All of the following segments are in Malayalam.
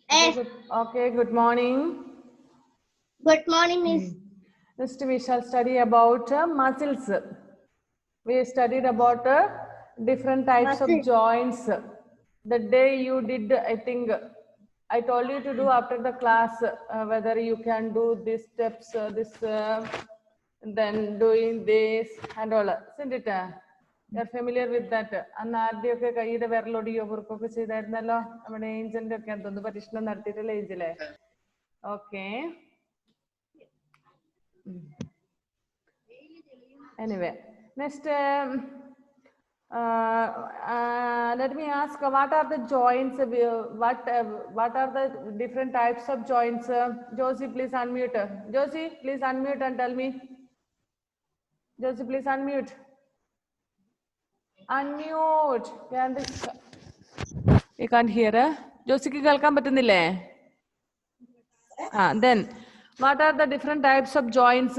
Yes. Okay, good morning. Good morning, Miss. Next we shall study about muscles. We studied about different types of Muscle. joints. The day you did, I think, I told you to do after the class whether you can do these steps, then doing this and all. Isn't it? You are familiar with that. അന്ന് ആരുടെയൊക്കെ കൈയുടെ വിരലൊടിയോ കുറുക്കൊക്കെ ചെയ്തായിരുന്നല്ലോ നമ്മുടെ ഏഞ്ചലിന്റെ ഒക്കെ എന്തോന്ന് പരീക്ഷണം നടത്തിയിട്ടില്ല ഏഞ്ചലെ. Okay. Anyway, next, let me ask, what are the joints? What are the different types of joints? Josie, please unmute. Josie, please unmute and tell me. Josie, please unmute. Unmute. You can't hear. Josie, ki kelkan pattunnille? Then, what are the different types of joints?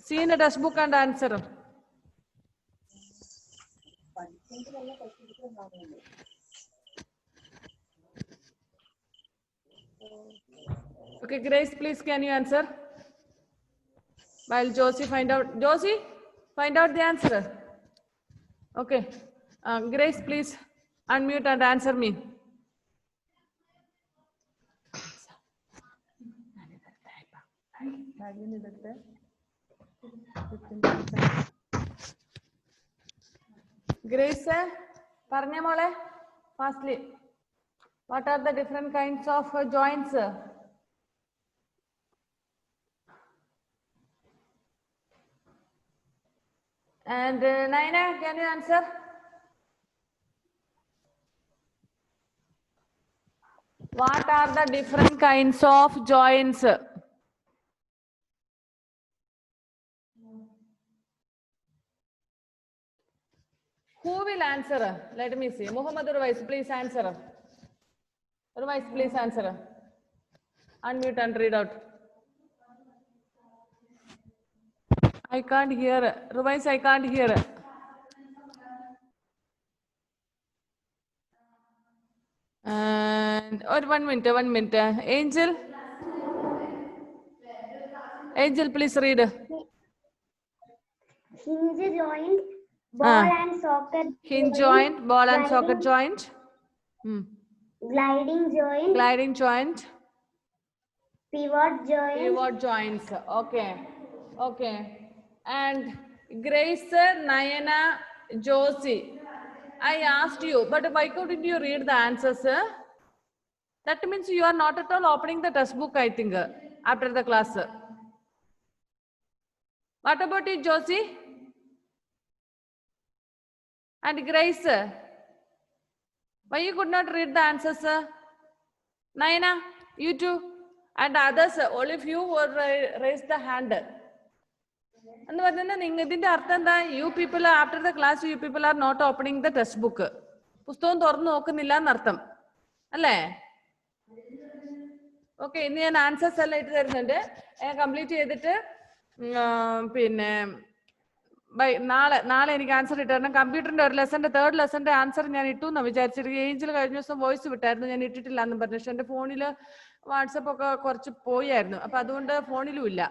See in the textbook and answer. Okay, Grace, please can you answer? While Josie find out. Josie, find out the answer. Okay. Grace, please unmute and answer me. Grace, പറഞ്ഞേ മോളെ fastly. What are the different kinds of joints? And Naina, can you answer? What are the different kinds of joints? Who will answer? Let me see. Muhammad Urwais, please answer. Urwais, please answer. Unmute and read out. I can't hear. Urwais, I can't hear. And one minute. Angel. Angel, please read. Hinge joint, ball and socket. Hinge joint, ball and socket joint. Gliding joint. Gliding joint. Pivot joint. Pivot joints. Okay. Okay. And Grace, Nayana, Josie. I asked you, but why couldn't you read the answers? That means you are not at all opening the textbook, I think, after the class. What about it, Josie? And Grace? Why you could not read the answers? Naina, you too. And others, all of you were raised the hand. And you people, after the class, you people are not opening the textbook. പുസ്തകം തുറന്നു നോക്കുന്നില്ല എന്നർത്ഥം അല്ലേ? ഓക്കെ, ഇന്ന് ഞാൻ ആൻസേഴ്സ് എല്ലാം ഇട്ട് തരുന്നുണ്ട്. കംപ്ലീറ്റ് ചെയ്തിട്ട് പിന്നെ നാളെ എനിക്ക് ആൻസർ ഇട്ട് തരണം. കമ്പ്യൂട്ടറിന്റെ ഒരു ലെസന്റെ തേർഡ് ലെസന്റെ ആൻസർ ഞാൻ ഇട്ടു എന്നാണ് വിചാരിച്ചിട്ട്. ഏഞ്ചിൽ കഴിഞ്ഞ ദിവസം വോയിസ് വിട്ടായിരുന്നു, ഞാൻ ഇട്ടിട്ടില്ല എന്നും പറഞ്ഞു. പക്ഷെ എന്റെ ഫോണിൽ വാട്സപ്പ് ഒക്കെ കുറച്ച് പോയായിരുന്നു, അപ്പൊ അതുകൊണ്ട് ഫോണിലും ഇല്ല.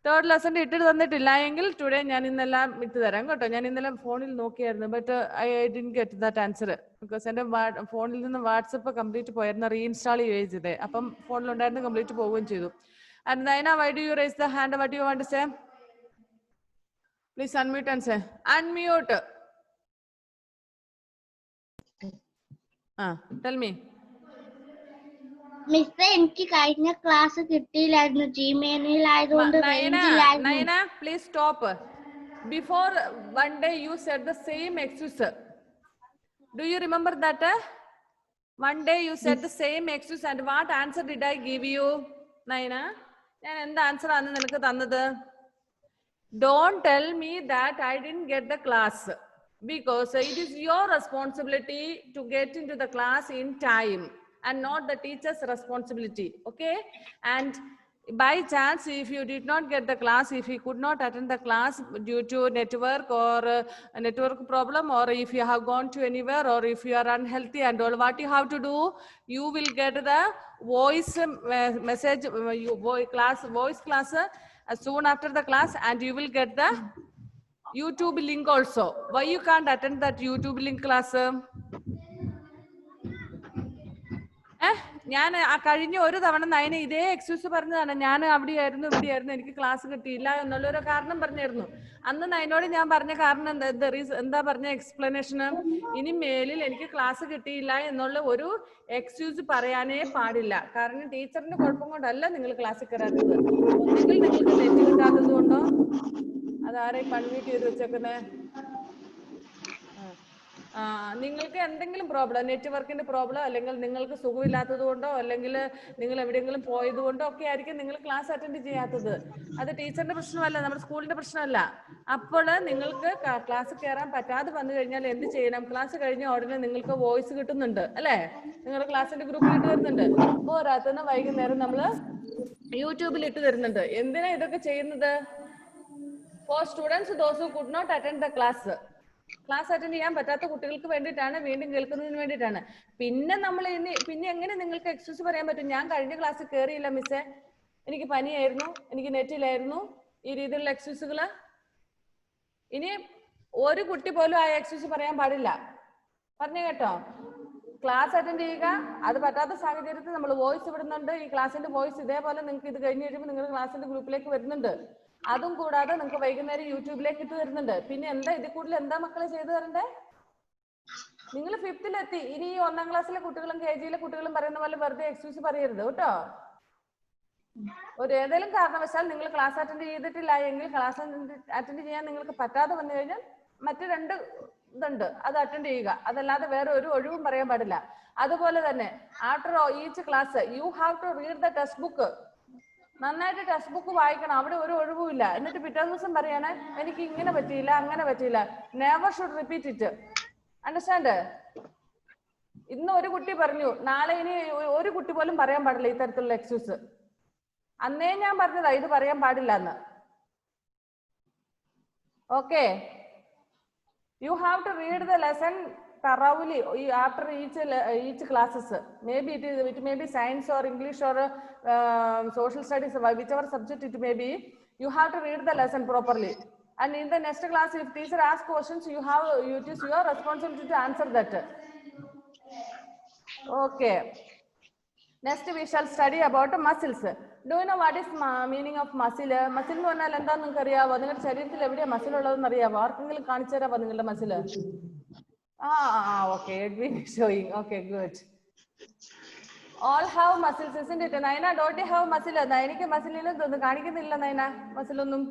തേർഡ് ലെസന്റെ ഇട്ടിട്ട് തന്നിട്ടില്ല എങ്കിൽ ടുഡേ ഞാൻ ഇന്നെല്ലാം ഇട്ട് തരാം കേട്ടോ. ഞാൻ ഇന്നലെ ഫോണിൽ നോക്കിയായിരുന്നു, but I didn't get that answer because എന്റെ ഫോണിൽ നിന്ന് വാട്സപ്പ് കംപ്ലീറ്റ് പോയായിരുന്നു, റീഇൻസ്റ്റാൾ ചെയ്യുകയും ചെയ്തേ. അപ്പം ഫോണിലുണ്ടായിരുന്നു കംപ്ലീറ്റ് പോവുകയും ചെയ്തു. And Naina, why do you raise the hand? What do you want to say? Please unmute and say. Unmute. Tell me. Miss, എനിക്ക് കഴിഞ്ഞ ക്ലാസ് കിട്ടിയില്ലായിരുന്നു, ജിമെയിൽ ആയതുകൊണ്ട്. Naina, please stop. Before one day you said the same excuse. Do you remember that? One day you said the same excuse, and what answer did I give you, Naina? ഞാൻ എന്താ ആൻസർ ആണ് നിനക്ക് തന്നത്? Don't tell me that I didn't get the class, because it is your responsibility to get into the class in time and not the teacher's responsibility. Okay? And by chance, if you did not get the class, if you could not attend the class due to network or network problem, or if you have gone to anywhere, or if you are unhealthy and all, what you have to do, you will get the voice message, voice class soon after the class, and you will get the YouTube link also. Why you can't attend that YouTube link class? ഞാൻ കഴിഞ്ഞ ഒരു തവണ നയന ഇതേ എക്സ്ക്യൂസ് പറഞ്ഞതാണ്. ഞാൻ അവിടെയായിരുന്നു ഇവിടെയായിരുന്നു, എനിക്ക് ക്ലാസ് കിട്ടിയില്ല എന്നുള്ളൊരു കാരണം പറഞ്ഞായിരുന്നു. അന്ന് നയനോട് ഞാൻ പറഞ്ഞ കാരണം എന്താ പറഞ്ഞ എക്സ്പ്ലനേഷന്, ഇനി മേലിൽ എനിക്ക് ക്ലാസ് കിട്ടിയില്ല എന്നുള്ള ഒരു എക്സ്ക്യൂസ് പറയാനേ പാടില്ല. കാരണം ടീച്ചറിന്റെ കുഴപ്പം കൊണ്ടല്ല നിങ്ങൾ ക്ലാസ്സിൽ കയറാത്തത്, ഒന്നെങ്കിൽ നിങ്ങൾക്ക് നെറ്റ് കിട്ടാത്തത് കൊണ്ടോ, അതാരെയും കൺവീറ്റ് ചെയ്ത് വെച്ചേക്കുന്നേ, നിങ്ങൾക്ക് എന്തെങ്കിലും പ്രോബ്ലം, നെറ്റ്വർക്കിന്റെ പ്രോബ്ലം, അല്ലെങ്കിൽ നിങ്ങൾക്ക് സുഖമില്ലാത്തത് കൊണ്ടോ, അല്ലെങ്കിൽ നിങ്ങൾ എവിടെയെങ്കിലും പോയത് കൊണ്ടോ ഒക്കെ ആയിരിക്കും നിങ്ങൾ ക്ലാസ് അറ്റൻഡ് ചെയ്യാത്തത്. അത് ടീച്ചറിന്റെ പ്രശ്നമല്ല, നമ്മുടെ സ്കൂളിന്റെ പ്രശ്നമല്ല. അപ്പോൾ നിങ്ങൾക്ക് ക്ലാസ് കയറാൻ പറ്റാതെ വന്നു കഴിഞ്ഞാൽ എന്ത് ചെയ്യണം? ക്ലാസ് കഴിഞ്ഞ ഉടനെ നിങ്ങൾക്ക് വോയിസ് കിട്ടുന്നുണ്ട് അല്ലേ, നിങ്ങളുടെ ക്ലാസ്സിന്റെ ഗ്രൂപ്പിൽ ഇട്ട് തരുന്നുണ്ട്. പോരാത്തുനിന്ന് വൈകുന്നേരം നമ്മൾ യൂട്യൂബിൽ ഇട്ട് തരുന്നുണ്ട്. എന്തിനാ ഇതൊക്കെ ചെയ്യുന്നത്? For students those who could not attend the class, class attend ചെയ്യാൻ പറ്റാത്ത കുട്ടികൾക്ക് വേണ്ടിയിട്ടാണ്, വീണ്ടും കേൾക്കുന്നതിന് വേണ്ടിയിട്ടാണ്. പിന്നെ നമ്മൾ പിന്നെ എങ്ങനെ നിങ്ങൾക്ക് എക്സ്ക്യൂസ് പറയാൻ പറ്റും? ഞാൻ കഴിഞ്ഞ ക്ലാസ്സിൽ കയറിയില്ല മിസ്സേ, എനിക്ക് പനിയായിരുന്നു, എനിക്ക് നെറ്റിലായിരുന്നു, ഈ രീതിയിലുള്ള എക്സ്ക്യൂസുകൾ ഇനി ഒരു കുട്ടി പോലും ആ എക്സ്ക്യൂസ് പറയാൻ പാടില്ല. പറഞ്ഞു കേട്ടോ? ക്ലാസ് അറ്റൻഡ് ചെയ്യുക, അത് പറ്റാത്ത സാഹചര്യത്തിൽ നമ്മൾ വോയിസ് വിടുന്നുണ്ട്. ഈ ക്ലാസ്സിന്റെ വോയിസ് ഇതേപോലെ നിങ്ങൾക്ക് ഇത് കഴിഞ്ഞ് കഴിയുമ്പോൾ നിങ്ങൾ ക്ലാസ്സിന്റെ ഗ്രൂപ്പിലേക്ക് വരുന്നുണ്ട്. അതും കൂടാതെ നിങ്ങൾക്ക് വൈകുന്നേരം യൂട്യൂബിലേക്ക് ഇട്ട് തരുന്നുണ്ട്. പിന്നെ എന്താ ഇതിൽ കൂടുതൽ എന്താ മക്കളെ ചെയ്തു തരണ്ടേ? നിങ്ങൾ 5th-ലെത്തി, ഇനി ഈ 1ാം ക്ലാസ്സിലെ കുട്ടികളും KG-യിലെ കുട്ടികളും പറയുന്ന പോലെ വെറുതെ എക്സ്ക്യൂസ് പറയരുത് കേട്ടോ. ഒരു ഏതെങ്കിലും കാരണവശാൽ നിങ്ങൾ ക്ലാസ് അറ്റൻഡ് ചെയ്തിട്ടില്ല എങ്കിൽ, ക്ലാസ് അറ്റൻഡ് ചെയ്യാൻ നിങ്ങൾക്ക് പറ്റാതെ വന്നു കഴിഞ്ഞാൽ മറ്റു 2 ഇതുണ്ട്, അത് അറ്റൻഡ് ചെയ്യുക. അതല്ലാതെ വേറെ ഒരു ഒഴിവും പറയാൻ പാടില്ല. അതുപോലെ തന്നെ after each class you have to read the textbook. നന്നായിട്ട് ടെക്സ്റ്റ് ബുക്ക് വായിക്കണം, അവിടെ ഒരു ഒഴിവുമില്ല. എന്നിട്ട് പിറ്റേ ദിവസം പറയണേ എനിക്ക് ഇങ്ങനെ പറ്റിയില്ല അങ്ങനെ പറ്റിയില്ല. Never should repeat it. Understand? ഇന്ന് ഒരു കുട്ടി പറഞ്ഞു, നാളെ ഇനി ഒരു കുട്ടി പോലും പറയാൻ പാടില്ല ഇത്തരത്തിലുള്ള എക്സ്ക്യൂസ്. അന്നേ ഞാൻ പറഞ്ഞതാ ഇത് പറയാൻ പാടില്ല എന്ന്. Okay, you have to read the lesson thoroughly after each classes. Maybe it may be science or English or social studies, whichever subject it may be. You have to read the lesson properly, and in the next class if teacher asks questions, it is your responsibility to answer that. Okay, next we shall study about muscles. Do you know what is meaning of muscle? Muscle എന്ന് പറഞ്ഞാൽ എന്താണെന്ന് നിങ്ങൾക്ക് അറിയാവോ? നിങ്ങളുടെ ശരീരത്തിൽ എവിടെയാ മസിൽ ഉള്ളതെന്ന് അറിയാവോ? ആർക്കെങ്കിലും കാണിച്ചു തരാമോ നിങ്ങളുടെ muscle? Okay, Edwin is showing. Okay, good. All have muscles, isn't it? Naina, don't you have muscle? Nainike muscle illu thonu kanikkunnilla Naina muscle onnum.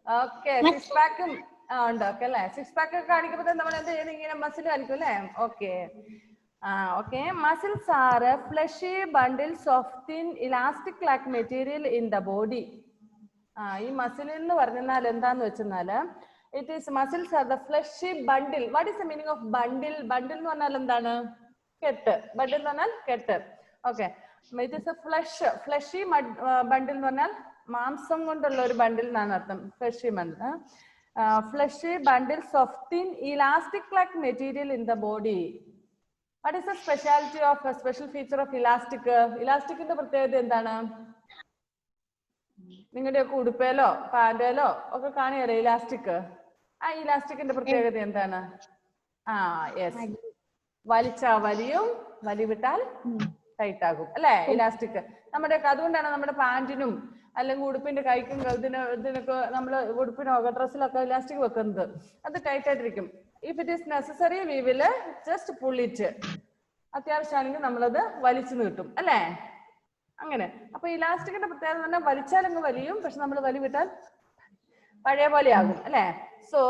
Okay, six pack undu alle. Six pack kanikkumbol nammal endu cheyunu ingane muscle kanikkum alle. Okay. Okay, muscles are fleshy bundles of thin elastic-like material in the body. Ee muscle ennu parnal endaanu vechunnaal, it is muscles are the fleshy bundle. What is the meaning of bundle? Bundle എന്ന് പറഞ്ഞാൽ എന്താണ്? കെട്ട്. ബണ്ടിൽ എന്ന് പറഞ്ഞാൽ കെട്ട്. Okay, it is a fleshy bundle എന്ന് പറഞ്ഞാൽ മാംസം കൊണ്ടുള്ള ഒരു ബണ്ടിൽ എന്നാണ് അർത്ഥം. fleshy bundle. Fleshy bundles of thin elastic-like material in the body. What is the specialty of a special feature of elastic? Elasticന്റെ പ്രത്യേകത എന്താണ്? നിങ്ങളുടെയൊക്കെ ഉടുപ്പേലോ പാൻറ്റേലോ ഒക്കെ കാണിയല്ലേ ഇലാസ്റ്റിക്? ആ ഇലാസ്റ്റിക്കിന്റെ പ്രത്യേകത എന്താണ്? യെസ്, വലിച്ചാ വലിയും വലിവിട്ടാൽ ടൈറ്റ് ആകും അല്ലെ ഇലാസ്റ്റിക്. നമ്മുടെ അതുകൊണ്ടാണ് നമ്മുടെ പാന്റിനും അല്ലെങ്കിൽ ഉടുപ്പിന്റെ കൈക്കും ഇതിനൊക്കെ നമ്മൾ ഉടുപ്പിനോ ഡ്രസ്സിലൊക്കെ ഇലാസ്റ്റിക് വെക്കുന്നത്. അത് ടൈറ്റ് ആയിട്ടിരിക്കും. If it is necessary we will just pull it. അത്യാവശ്യമാണെങ്കിൽ നമ്മളത് വലിച്ചു നീട്ടും അല്ലേ? അങ്ങനെ. അപ്പൊ ഇലാസ്റ്റിക്കിന്റെ പ്രത്യേകത പറഞ്ഞാൽ വലിച്ചാലങ്ങ് വലിയും, പക്ഷെ നമ്മൾ വലിവിട്ടാൽ പഴയ പോലെ ആകും അല്ലെ? So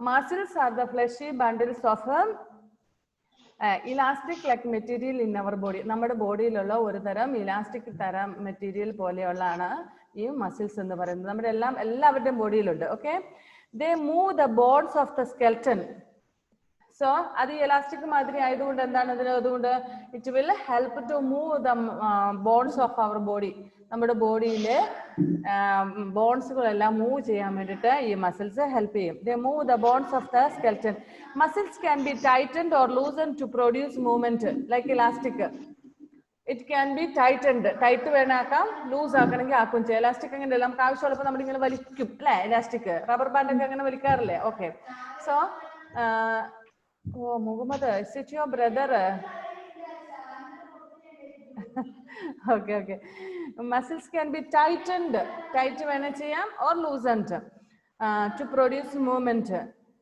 muscles are the fleshy bundles of elastic like material in our body. നമ്മുടെ ബോഡിയിലുള്ള ഒരു തരം ഇലാസ്റ്റിക് തരം മെറ്റീരിയൽ പോലെയുള്ളതാണ് ഈ മസിൽസ് എന്ന് പറയുന്നത്. നമ്മുടെ എല്ലാവരുടെയും ബോഡിയിലുണ്ട്. Okay, they move the bones of the skeleton. So അത് ഇലാസ്റ്റിക് മാതിരി ആയതുകൊണ്ട് എന്താണ് അതുകൊണ്ട് it will help to move the bones of our body. നമ്മുടെ ബോഡിയിലെ ബോൺസുകളെല്ലാം മൂവ് ചെയ്യാൻ വേണ്ടിയിട്ട് ഈ മസിൽസ് ഹെൽപ്പ് ചെയ്യും. They move the bones of the skeleton. Muscles can be tightened or loosened to produce movement like elastic. It can be tightened, tight വേണമാക്കാം, ലൂസ് ആക്കണമെങ്കിൽ ആക്കും ചെയ്യാം. ഇലാസ്റ്റിക് അങ്ങനെ നമുക്ക് ആവശ്യമുള്ളപ്പോൾ നമ്മളിങ്ങനെ വലിക്കും അല്ലേ, ഇലാസ്റ്റിക്. റബ്ബർ ബാൻഡ് ഒക്കെ അങ്ങനെ വലിക്കാറില്ലേ? Okay. So oh Muhammad, is it your brother? Okay, okay. Muscles can be tightened, tight വേണം ചെയ്യാം, or loosened to produce movement.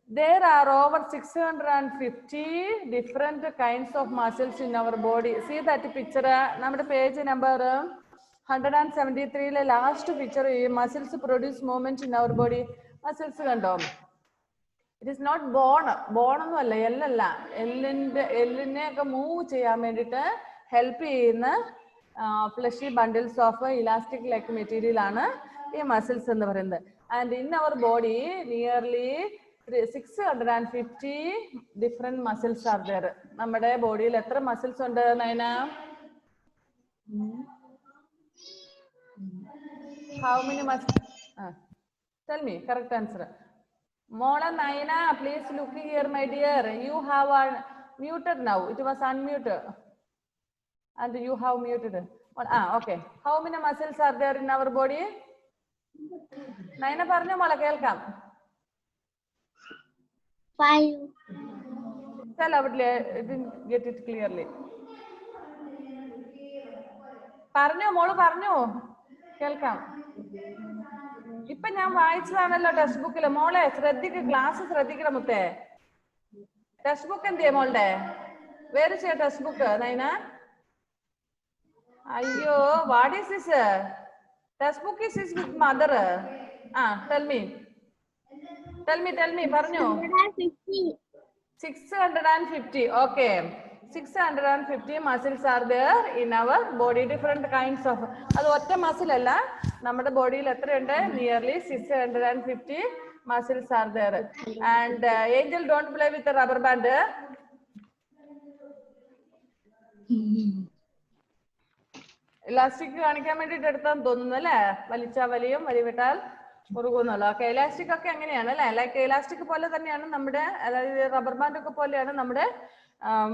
There are over 650 different kinds of muscles in our body. See that picture, നമ്മുടെ പേജ് നമ്പർ 173 ലാസ്റ്റ് പിക്ചർ. ഈ muscles produce movement in our body. Muscles കണ്ടോ? ഇറ്റ് ഇസ് നോട്ട് ബോൺ, ബോണൊന്നും അല്ല, എല്ലല്ല, എല്ലിനെ ഒക്കെ മൂവ് ചെയ്യാൻ വേണ്ടിയിട്ട് ഹെൽപ്പ് ചെയ്യുന്ന fleshy bundles of elastic like material ആണ് ഈ മസിൽസ് എന്ന് പറയുന്നത്. And in our body nearly 650 different muscles are there. നമ്മുടെ ബോഡിയിൽ എത്ര മസിൽസ് ഉണ്ട് Nayana? How many muscles? Tell me correct answer. മോളെ Nayana, please look here my dear. You have muted now. It was unmuted. And you have muted. Okay. How many muscles are there in our body? Naina parnyo mala kelkam. 5. Tell loudly. I didn't get it clearly. Parnyo molu parnyo kelkam. ഇപ്പൊ ഞാൻ വായിച്ചതാണല്ലോ ടെക്സ്റ്റ് ബുക്കിൽ. മോളെ ശ്രദ്ധിക്ക്, ക്ലാസ് ശ്രദ്ധിക്കണം മുത്തേ. ടെക്സ്റ്റ് ബുക്ക് എന്ത് ചെയ്യ മോളുടെ? വേറെ ചെയ്യാ ടെക്സ്റ്റ് ബുക്ക് നൈന. അയ്യോ, what is this? Text book is this with mother. Tell me പറഞ്ഞു. 650. Okay, 650 muscles are there in our body. Different kinds of. അത് ഒറ്റ മസിൽ അല്ല, നമ്മുടെ ബോഡിയിൽ എത്രയുണ്ട്? Nearly 650 muscles are there. And Angel, don't play with the rubber band. Elastic കാണിക്കാൻ വേണ്ടിട്ട് എടുത്താന്ന് തോന്നുന്നു അല്ലേ? വലിച്ചാ വലിയും, വലിവിട്ടാൽ മുറുകുന്നല്ലോ. ഓക്കെ, ഇലാസ്റ്റിക് ഒക്കെ എങ്ങനെയാണ് അല്ലെ? ലൈക്ക് ഇലാസ്റ്റിക് പോലെ തന്നെയാണ് നമ്മുടെ, അതായത് റബ്ബർ ബാൻഡ് ഒക്കെ പോലെയാണ് നമ്മുടെ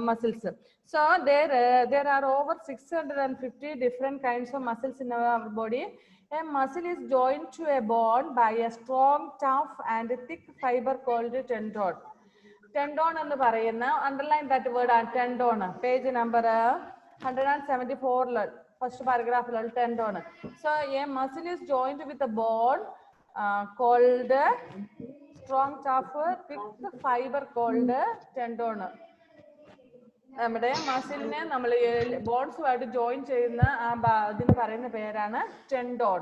muscles. So there are over 650 different kinds of muscles in our body. A muscle is joined to a bone by a strong, tough and thick fiber called tendon. Tendon എന്ന് പറയുന്ന, underline that word, tendon. Page number 174 first paragraph tendon. So a muscle is joined with a bone called strong, tough, thick fiber called tendon. നമ്മുടെ മസിലിനെ നമ്മൾ ബോൺസുമായിട്ട് ജോയിൻ ചെയ്യുന്ന ഇതിന് പറയുന്ന പേരാണ് tendon.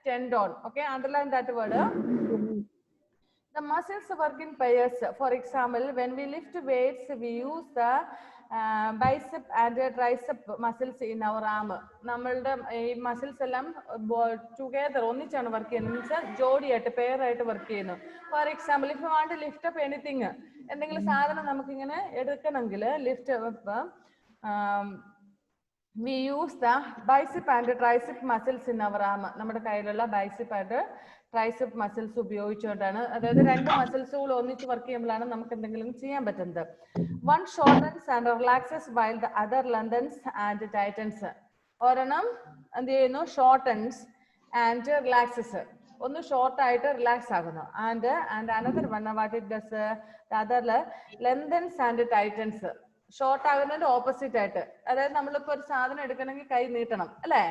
Tendon. Okay, underline that word. The muscles work in pairs. For example, when we lift weights, we use the bicep and tricep muscles in our arm. നമ്മളുടെ ഈ മസിൽസ് എല്ലാം ടുഗദർ ഒന്നിച്ചാണ് വർക്ക് ചെയ്യുന്നത്. മീൻസ് ജോഡിയായിട്ട്, പെയർ ആയിട്ട് വർക്ക് ചെയ്യുന്നു. For example, if you want to lift up anything, എന്തെങ്കിലും സാധനം നമുക്കിങ്ങനെ എടുക്കണമെങ്കിൽ lift up, we use the bicep and tricep muscles in our arm. നമ്മുടെ കയ്യിലുള്ള ബൈസിപ്പ് ആൻഡ് ട്രൈസെപ്പ് മസിൽസ് ഉപയോഗിച്ചുകൊണ്ടാണ്, അതായത് രണ്ട് മസിൽസുകൾ ഒന്നിച്ച് വർക്ക് ചെയ്യുമ്പോഴാണ് നമുക്ക് എന്തെങ്കിലും ചെയ്യാൻ പറ്റുന്നത്. One shortens and relaxes while the other lengthens and tightens. ഒരെണ്ണം എന്ത് ചെയ്യുന്നു? Shortens and relaxes. ഒന്ന് ഷോർട്ട് ആയിട്ട് റിലാക്സ് ആകുന്നു. And another one what it does, other lengthens and tightens. Short ആകുന്നതിന്റെ ഓപ്പോസിറ്റ് ആയിട്ട്, അതായത് നമ്മളിപ്പോ ഒരു സാധനം എടുക്കണമെങ്കിൽ കൈ നീട്ടണം അല്ലേ?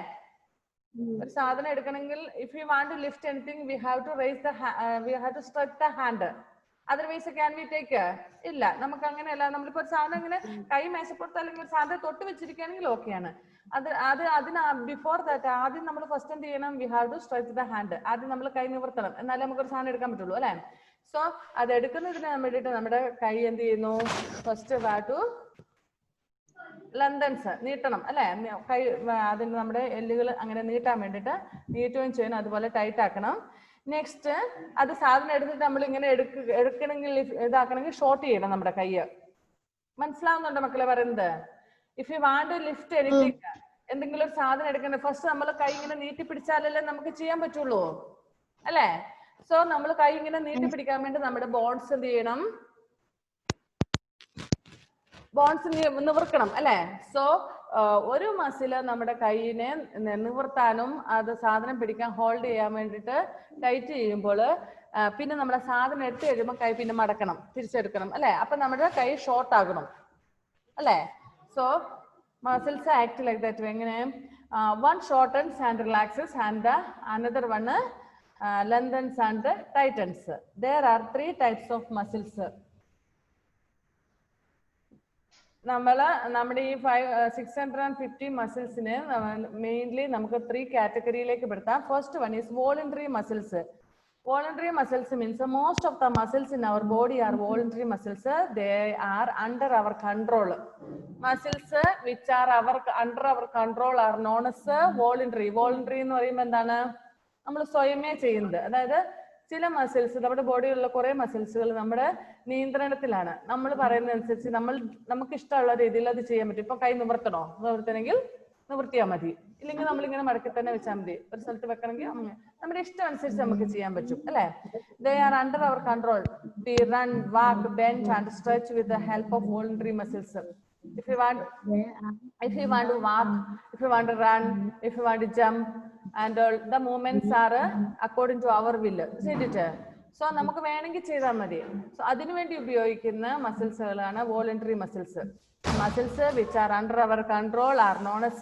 ഒരു സാധനം എടുക്കണമെങ്കിൽ if you want to lift anything we have to raise the we have to stretch the hand. Otherwise can we take? ഇല്ല, നമുക്ക് അങ്ങനെയല്ല. നമ്മളിപ്പോ ഒരു സാധനം ഇങ്ങനെ കൈ മേശപ്പുറത്ത് അല്ലെങ്കിൽ സാധനം തൊട്ട് വെച്ചിരിക്കുകയാണെങ്കിൽ ഓക്കെയാണ്. അതിന് ബിഫോർ ദാറ്റ് ആദ്യം നമ്മൾ ഫസ്റ്റ് എന്ത് ചെയ്യണം? We have to stretch the hand. ആദ്യം നമ്മൾ കൈ നിവർത്തണം, എന്നാലേ നമുക്കൊരു സാധനം എടുക്കാൻ പറ്റുള്ളൂ അല്ലെ? സോ അത് എടുക്കുന്നതിന് വേണ്ടിയിട്ട് നമ്മുടെ കൈ എന്ത് ചെയ്യുന്നു? ഫസ്റ്റ് ഹാവ് ടു ലെങ്തൻസ്, നീട്ടണം അല്ലെ? കൈ അതിന് നമ്മുടെ എല്ലുകൾ അങ്ങനെ നീട്ടാൻ വേണ്ടിയിട്ട് നീട്ടുകയും ചെയ്യണം, അതുപോലെ ടൈറ്റ് ആക്കണം. നെക്സ്റ്റ് അത് സാധനം എടുത്തിട്ട് നമ്മൾ ഇങ്ങനെ എടുക്കണമെങ്കിൽ ഇതാക്കണമെങ്കിൽ ഷോർട്ട് ചെയ്യണം നമ്മുടെ കൈ. മനസ്സിലാവുന്നുണ്ടോ മക്കളെ പറയുന്നത്? If you want to lift anything, എന്തെങ്കിലും ഒരു സാധനം എടുക്കണ്ടേ, ഫസ്റ്റ് നമ്മൾ കൈ ഇങ്ങനെ നീട്ടി പിടിച്ചാലല്ലേ നമുക്ക് ചെയ്യാൻ പറ്റുള്ളൂ അല്ലേ? സോ നമ്മൾ കൈ ഇങ്ങനെ നീട്ടി പിടിക്കാൻ വേണ്ടി നമ്മുടെ ബോൺസ് എന്ത് ചെയ്യണം? ബോൺസ് നിവർക്കണം അല്ലെ? സോ ഒരു മസില് നമ്മുടെ കൈയിനെ നിവർത്താനും അത് സാധനം പിടിക്കാൻ ഹോൾഡ് ചെയ്യാൻ വേണ്ടിയിട്ട് ടൈറ്റ് ചെയ്യുമ്പോൾ പിന്നെ നമ്മുടെ സാധനം എടുത്ത് കഴിയുമ്പോൾ കൈ പിന്നെ മടക്കണം, തിരിച്ചെടുക്കണം അല്ലെ? അപ്പൊ നമ്മുടെ കൈ ഷോർട്ട് ആകണം അല്ലെ? So muscles act like that. എങ്ങനെ? One shortens and relaxes and the another one lengthens and tightens. there are 3 types of muscles. നമ്മുടെ ഈ 650 മസിൽസിനെ മെയിൻലി നമുക്ക് 3 കാറ്റഗറിയിലേക്ക് പെടുത്താം. First one is voluntary muscles. Voluntary muscles means most of the muscles in our body are voluntary muscles. They are under our control. Muscles which are under our control are known as voluntary. Voluntary എന്ന് പറയുമ്പോൾ എന്താണ്? നമ്മൾ സ്വയമേ ചെയ്യുന്നത്. അതായത് ചില മസിൽസ്, നമ്മുടെ ബോഡിയിലുള്ള കുറെ മസിൽസുകൾ നമ്മുടെ നിയന്ത്രണത്തിലാണ്. നമ്മൾ പറയുന്നതനുസരിച്ച് നമുക്ക് ഇഷ്ടമുള്ള രീതിയിൽ അത് ചെയ്യാൻ പറ്റും. ഇപ്പൊ കൈ നിവർത്തണോ? നിവർത്തണമെങ്കിൽ നിവർത്തിയാൽ മതി, ഇല്ലെങ്കിൽ നമ്മളിങ്ങനെ മടക്കി തന്നെ വെച്ചാൽ മതി. ഒരു സ്ഥലത്ത് വെക്കണമെങ്കിൽ നമ്മുടെ ഇഷ്ടം അനുസരിച്ച് നമുക്ക് ചെയ്യാൻ പറ്റും അല്ലെ? They are under our control. We run, walk, bend and stretch with the help of voluntary muscles. If you want to walk, if you want to run, if you want to jump, and all the movements are according to our will. ശരിട്ട്? സോ നമുക്ക് വേണമെങ്കിൽ ചെയ്താൽ മതി. സോ അതിനുവേണ്ടി ഉപയോഗിക്കുന്ന മസിൽസുകളാണ് voluntary muscles. Muscles which are under our control are known as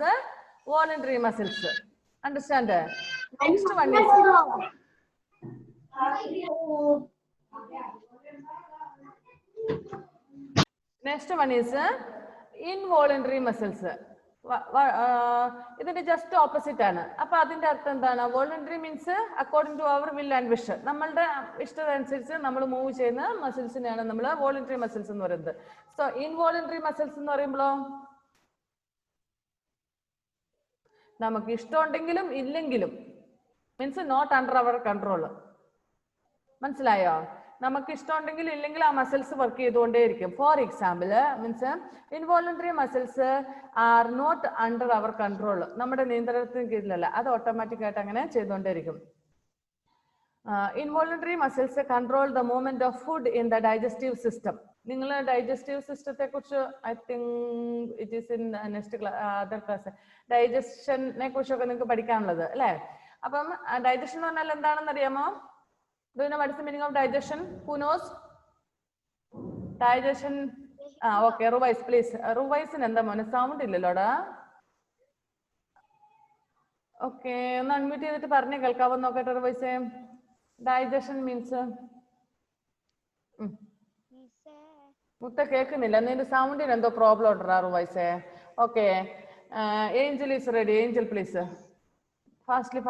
voluntary muscles. Understand? Next one is involuntary muscles. ഇതിന്റെ ജസ്റ്റ് ഓപ്പോസിറ്റ് ആണ്. അപ്പൊ അതിന്റെ അർത്ഥം എന്താണ്? Voluntary means according to our will and wish. നമ്മളുടെ ഇഷ്ടമനുസരിച്ച് നമ്മൾ മൂവ് ചെയ്യുന്ന മസിൽസിനെയാണ് നമ്മൾ വോളണ്ടറി മസിൽസ് എന്ന് പറയുന്നത്. സോ ഇൻവോളണ്ടറി മസിൽസ് എന്ന് പറയുമ്പോഴോ നമുക്ക് ഇഷ്ടമുണ്ടെങ്കിലും ഇല്ലെങ്കിലും, means not under our control. മനസ്സിലായോ? നമുക്ക് ഇഷ്ടമുണ്ടെങ്കിൽ ഇല്ലെങ്കിൽ ആ മസിൽസ് വർക്ക് ചെയ്തുകൊണ്ടേയിരിക്കും. For example means involuntary muscles are not under our control. നമ്മുടെ നിയന്ത്രണത്തിന് കീഴിലല്ല, അത് ഓട്ടോമാറ്റിക് ആയിട്ട് അങ്ങനെ ചെയ്തുകൊണ്ടേയിരിക്കും. Involuntary muscles control the movement of food in the digestive system. നിങ്ങൾ ഡൈജസ്റ്റീവ് സിസ്റ്റത്തെ കുറിച്ച് I think it is in next other class ഡൈജഷനെ കുറിച്ചൊക്കെ നിങ്ങൾക്ക് പഠിക്കാനുള്ളത് അല്ലേ? അപ്പം ഡൈജഷൻ എന്ന് പറഞ്ഞാൽ എന്താണെന്ന് അറിയാമോ? Do you know what is the meaning of digestion? Who knows? Digestion. Okay, revise please. Revise in എന്താ മോനെ? സൗണ്ട് ഇല്ലല്ലോടാ. ഓക്കെ, ഒന്ന് അൺമ്യൂട്ട് ചെയ്തിട്ട് പറഞ്ഞേ, കേൾക്കാവോ നോക്കട്ടെ. റിവൈസ് ഡൈജഷൻ മീൻസ് മുത്ത കേൾക്കുന്നില്ല. നിന്റെ സൗണ്ടിന് എന്തോ പ്രോബ്ലം ഉണ്ടോ? റിവൈസ്. Okay, Angel is ready. Angel please. Fastly.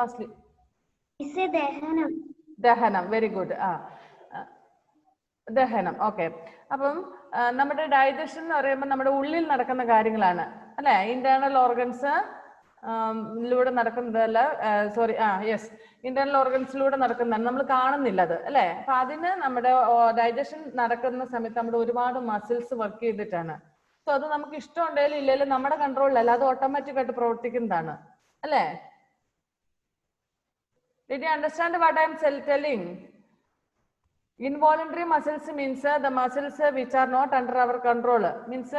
ദഹനം. Very good. ദഹനം. ഓക്കെ. അപ്പം നമ്മുടെ ഡൈജഷൻ എന്ന് പറയുമ്പോൾ നമ്മുടെ ഉള്ളിൽ നടക്കുന്ന കാര്യങ്ങളാണ് അല്ലെ? ഇന്റേണൽ ഓർഗൻസ് ലൂടെ നടക്കുന്നതല്ല, സോറി, യെസ്, ഇന്റേണൽ ഓർഗൻസിലൂടെ നടക്കുന്നതാണ്, നമ്മൾ കാണുന്നില്ല അത് അല്ലെ? അപ്പൊ അതിന് നമ്മുടെ ഡൈജഷൻ നടക്കുന്ന സമയത്ത് നമ്മുടെ ഒരുപാട് മസിൽസ് വർക്ക് ചെയ്തിട്ടാണ്. സോ അത് നമുക്ക് ഇഷ്ടമുണ്ടെങ്കിലും ഇല്ലെങ്കിലും നമ്മുടെ കൺട്രോളിലല്ല, അത് ഓട്ടോമാറ്റിക് ആയിട്ട് പ്രവർത്തിക്കുന്നതാണ് അല്ലെ? Did you understand what I am telling? Involuntary muscles means the muscles which are not under our control. Means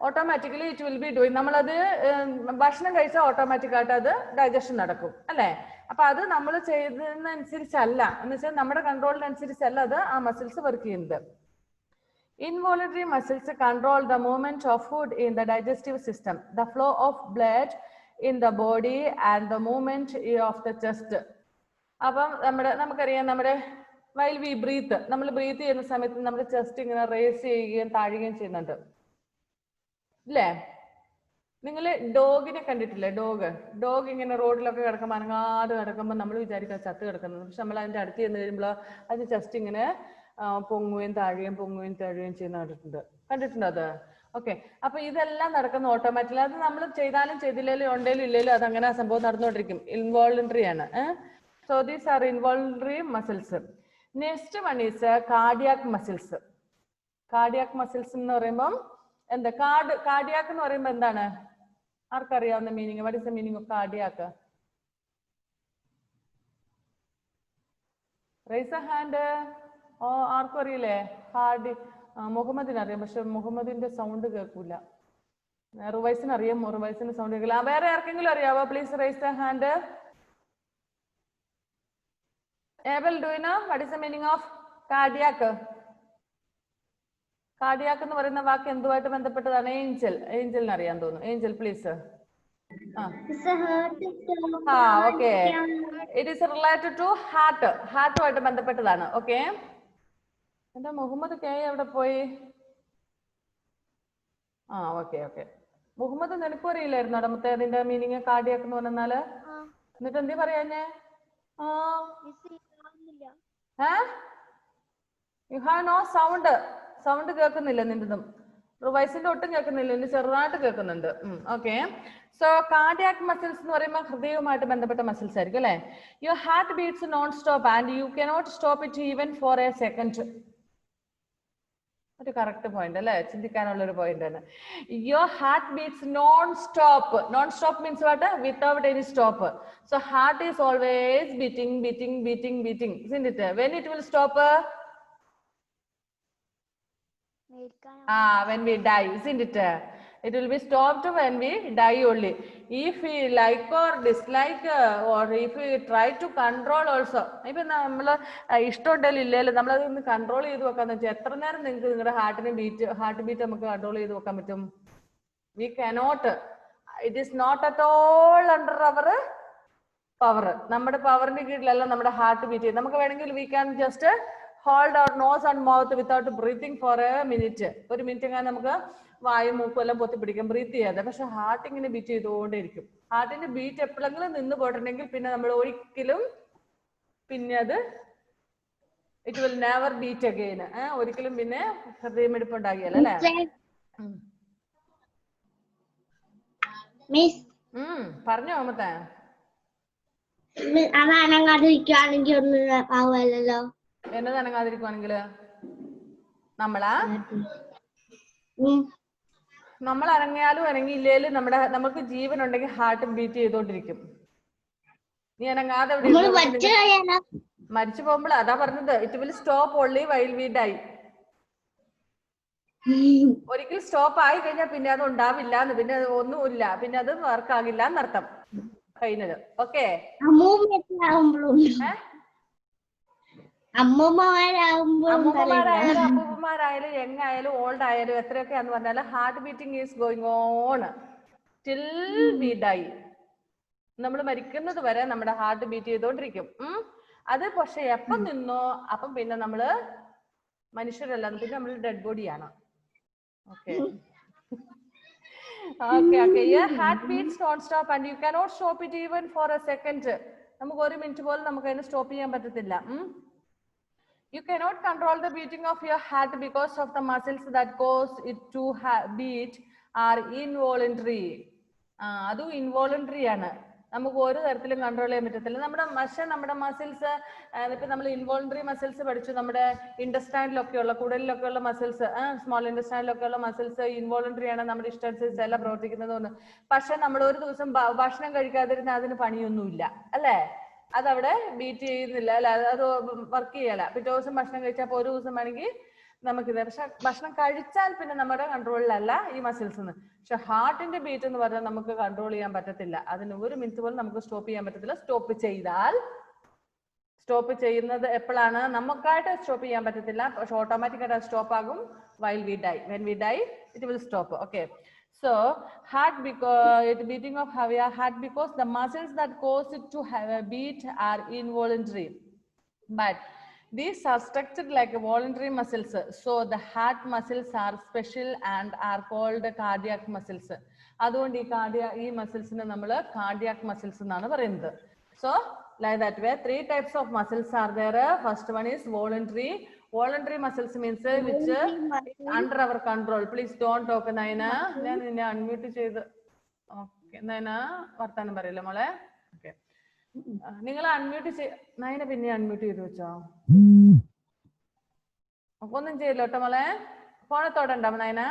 automatically it will be doing. നമ്മളത് ഭക്ഷണം കഴിച്ചാൽ ഓട്ടോമാറ്റിക് ആയിട്ട് അത് ഡൈജഷൻ നടക്കും അല്ലെ? അപ്പൊ അത് നമ്മൾ ചെയ്യുന്നതനുസരിച്ചല്ല, എന്ന് വെച്ചാൽ നമ്മുടെ കൺട്രോളിനനുസരിച്ചല്ല അത് ആ മസിൽസ് വർക്ക് ചെയ്യുന്നത്. Involuntary muscles control the movement of food in the digestive system, the flow of blood in the body and the movement of the chest. അപ്പം നമുക്കറിയാം, നമ്മുടെ വൈൽ വി ബ്രീത്ത്, നമ്മൾ ബ്രീത്ത് ചെയ്യുന്ന സമയത്ത് നമ്മുടെ ചെസ്റ്റ് ഇങ്ങനെ റേസ് ചെയ്യുകയും താഴുകയും ചെയ്യുന്നുണ്ട് അല്ലേ? നിങ്ങൾ ഡോഗിനെ കണ്ടിട്ടില്ലേ? ഡോഗ് ഇങ്ങനെ റോഡിലൊക്കെ കിടക്കുമ്പോൾ അനങ്ങാതെ കിടക്കുമ്പോൾ നമ്മൾ വിചാരിക്കുക ചത്ത് കിടക്കുന്നത്. പക്ഷെ നമ്മൾ അതിന്റെ അടുത്ത് ചെന്ന് കഴിയുമ്പോൾ അതിന്റെ ചെസ്റ്റ് ഇങ്ങനെ പൊങ്ങുകയും താഴുകയും ചെയ്യുന്ന കണ്ടിട്ടുണ്ടോ അത്? ഓക്കെ. അപ്പൊ ഇതെല്ലാം നടക്കുന്ന ഓട്ടോമാറ്റിക്കലി. അത് നമ്മൾ ചെയ്താലും ചെയ്തില്ലേലും ഉണ്ടെങ്കിലും ഇല്ലേലും അത് അങ്ങനെ സംഭവം നടന്നുകൊണ്ടിരിക്കും. ഇൻവോളണ്ടറി ആണ്. So these are involuntary muscles. Next one is cardiac muscles. Cardiac muscles എന്ന് പറയുമ്പോൾ എന്താ? കാർഡിയാക് എന്ന് പറയുമ്പോൾ എന്താണ്? ആർക്കറിയാവുന്ന meaning? What is the meaning of cardiac? Raise a hand. ഓ, ആർക്കും അറിയില്ലേ? മുഹമ്മദിന് അറിയാം, പക്ഷെ മുഹമ്മദിന്റെ സൗണ്ട് കേൾക്കൂല. റുവൈസിന് അറിയാം, റുവൈസിന്റെ സൗണ്ട് കേൾക്കില്ല. വേറെ ആർക്കെങ്കിലും അറിയാവോ? Please raise a hand. Abel, do you know what is the meaning of cardiac? Cardiac എന്ന് പറയുന്ന വാക്ക് എന്തുമായിട്ട് ബന്ധപ്പെട്ടതാണ്? ഏഞ്ചൽ. ഏഞ്ചലിന് അറിയാൻ തോന്നുന്നു. Angel, please. Okay. It is related to heart. ഹാർട്ടുമായിട്ട് ബന്ധപ്പെട്ടതാണ്. ഓക്കെ. എന്താ മുഹമ്മദ് കെ എവിടെ പോയി? Okay okay. മുഹമ്മദ്, നിനക്കും അറിയില്ലായിരുന്നു അടമത്തെ അതിന്റെ മീനിങ് കാർഡിയാക് എന്ന് പറഞ്ഞാല്? എന്നിട്ട് എന്തേ പറയാഞ്ഞേ? You have no sound. Sound കേൾക്കുന്നില്ല നിന്റെതും. റിവൈസിന്റെ ഒട്ടും കേൾക്കുന്നില്ല, ഇനി ചെറുതായിട്ട് കേൾക്കുന്നുണ്ട്. ഓക്കെ. സോ കാർഡിയാക് മസിൽസ് എന്ന് പറയുമ്പോൾ ഹൃദയവുമായിട്ട് ബന്ധപ്പെട്ട മസിൽസ് ആയിരിക്കും അല്ലെ? Your heart beats non stop and you cannot stop it even for a second. ഒരു കറക്റ്റ് പോയിന്റ് അല്ലെ? ചിന്തിക്കാനുള്ള ഒരു പോയിന്റ് ആണ്. Your heart beats non stop. Non stop means what? Without any stop. So heart is always beating beating beating beating. Isn't it? When it will stop? When we die, isn't it? It will be stopped when we die only. If we like or dislike or if we try to control also. ഇപ്പൊ നമ്മള് ഇഷ്ടമുണ്ടല്ലോ ഇല്ലല്ലോ നമ്മളതൊന്ന് കൺട്രോൾ ചെയ്ത് വെക്കാന്ന് വെച്ചാൽ എത്ര നേരം നിങ്ങൾക്ക് നിങ്ങളുടെ ഹാർട്ട് ബീറ്റ് നമുക്ക് കൺട്രോൾ ചെയ്ത് വെക്കാൻ പറ്റും? We cannot. It is not at all under our power. നമ്മുടെ പവറിന്റെ കീഴിലല്ല നമ്മുടെ ഹാർട്ട് ബീറ്റ്. നമുക്ക് വേണമെങ്കിൽ we can just hold our nose and mouth without breathing for a minute. ഒരു മിനിറ്റ് എങ്ങനെ നമുക്ക് വായും മൂക്കും എല്ലാം പൊത്തി പിടിക്കാം, ബ്രീത്ത് ചെയ്യാതെ. പക്ഷെ ഹാർട്ട് ഇങ്ങനെ ബീറ്റ് ചെയ്തുകൊണ്ടേയിരിക്കും. ഹാർട്ടിന്റെ ബീറ്റ് എപ്പോഴെങ്കിലും നിന്ന് പോയിട്ടുണ്ടെങ്കിൽ പിന്നെ നമ്മൾ ഒരിക്കലും പിന്നെ അത് it will never beat again. ഒരിക്കലും പിന്നെ ഹൃദയമിടിപ്പ് ഉണ്ടാകിയല്ല അല്ലെ? പറഞ്ഞോ അമ്മത്തെ. എന്നത് അനങ്ങാതിരിക്കുവാണെങ്കില് നമ്മൾ അനങ്ങിയാലും അനങ്ങിയില്ലേലും നമുക്ക് ജീവൻ ഉണ്ടെങ്കിൽ ഹാർട്ട് ബീറ്റ് ചെയ്തോണ്ടിരിക്കും. നീ അനങ്ങാതെ മരിച്ചു പോകുമ്പോൾ അതാ പറഞ്ഞത്, it will stop only while we dye. ഒരിക്കൽ സ്റ്റോപ്പ് ആയി കഴിഞ്ഞാൽ പിന്നെ അത് ഉണ്ടാവില്ല, പിന്നെ ഒന്നുമില്ല, പിന്നെ അത് വർക്ക് ആകില്ല എന്നർത്ഥം. കഴിഞ്ഞത്. ഓക്കെ. അമ്മൂമ്മമാരായാലും അപ്പൂപ്പന്മാരായാലും യങ്ങായാലും ഓൾഡ് ആയാലും എത്രയൊക്കെയാന്ന് പറഞ്ഞാൽ heart beating is going on till V dye. നമ്മൾ മരിക്കുന്നത് വരെ നമ്മുടെ ഹാർട്ട് ബീറ്റ് ചെയ്തോണ്ടിരിക്കും. അത് പക്ഷെ എപ്പം നിന്നോ അപ്പം പിന്നെ നമ്മള് മനുഷ്യരല്ല, പിന്നെ നമ്മൾ ഡെഡ് ബോഡിയാണ്. Okay okay. Your heart beats non-stop and you cannot stop it even for a second. നമുക്ക് ഒരു മിനിറ്റ് പോലും നമുക്ക് അതിനെ സ്റ്റോപ്പ് ചെയ്യാൻ പറ്റത്തില്ല. You cannot control the beating of your heart because of the muscles that cause it to beat are involuntary. അതും ഇൻവോളണ്ടറി ആണ്. നമുക്ക് ഒരു തരത്തിലും കൺട്രോൾ ചെയ്യാൻ പറ്റത്തില്ല. നമ്മുടെ മസിൽസ് ഇപ്പൊ നമ്മൾ ഇൻവോളണ്ടറി മസിൽസ് പഠിച്ചു. നമ്മുടെ ഇൻഡസ്റ്റൈനിലൊക്കെ ഉള്ള കുടലിലൊക്കെ ഉള്ള മസിൽസ്, സ്മോൾ ഇൻഡസ്റ്റൈനിലൊക്കെ ഉള്ള മസിൽസ് ഇൻവോളണ്ടറി ആണ്, നമ്മുടെ ഇഷ്ടമനുസരിച്ച് എല്ലാം പ്രവർത്തിക്കുന്നതെന്ന്. പക്ഷെ നമ്മൾ ഒരു ദിവസം ഭക്ഷണം കഴിക്കാതിരുന്ന അതിന് പണിയൊന്നുമില്ല അല്ലേ? അതവിടെ ബീറ്റ് ചെയ്യുന്നില്ല അല്ലെ? അത് വർക്ക് ചെയ്യല. പിറ്റേ ദിവസം ഭക്ഷണം കഴിച്ചാൽ ഒരു ദിവസം വേണമെങ്കിൽ നമുക്കിത്. പക്ഷെ ഭക്ഷണം കഴിച്ചാൽ പിന്നെ നമ്മുടെ കൺട്രോളിലല്ല ഈ മസിൽസ്. പക്ഷെ ഹാർട്ടിന്റെ ബീറ്റ് എന്ന് പറഞ്ഞാൽ നമുക്ക് കൺട്രോൾ ചെയ്യാൻ പറ്റത്തില്ല. അതിന് ഒരു മിനിറ്റ് പോലും നമുക്ക് സ്റ്റോപ്പ് ചെയ്യാൻ പറ്റത്തില്ല. സ്റ്റോപ്പ് ചെയ്യുന്നത് എപ്പോഴാണ്? നമുക്കായിട്ട് സ്റ്റോപ്പ് ചെയ്യാൻ പറ്റത്തില്ല, പക്ഷെ ഓട്ടോമാറ്റിക് ആയിട്ട് സ്റ്റോപ്പ് ആകും while we die. When we die it will stop. Okay. So heart beating of your heart because the muscles that cause it to have a beat are involuntary, but these are structured like voluntary muscles. So the heart muscles are special and are called cardiac muscles. അതുകൊണ്ട് ഈ മസിൽസിനെ നമ്മൾ കാർഡിയാക് മസിൽസ് എന്നാണ് പറയുന്നത്. So like that way 3 types of muscles are there. First one is voluntary. Voluntary muscles means which under our control. Please don't talk Naina. ഞാൻ നിന്നെ അൺമ്യൂട്ട് ചെയ്ത്. ഓക്കെ നൈന വർത്താനം പറയില്ല മോളെ. ഓക്കെ നിങ്ങൾ അൺമ്യൂട്ട് നൈന പിന്നെ അൺമ്യൂട്ട് ചെയ്ത് വെച്ചോ. ഒന്നും ചെയ്യില്ല കേട്ടോ മോളെ. ഫോണത്തോടെ ഉണ്ടാവും നൈന.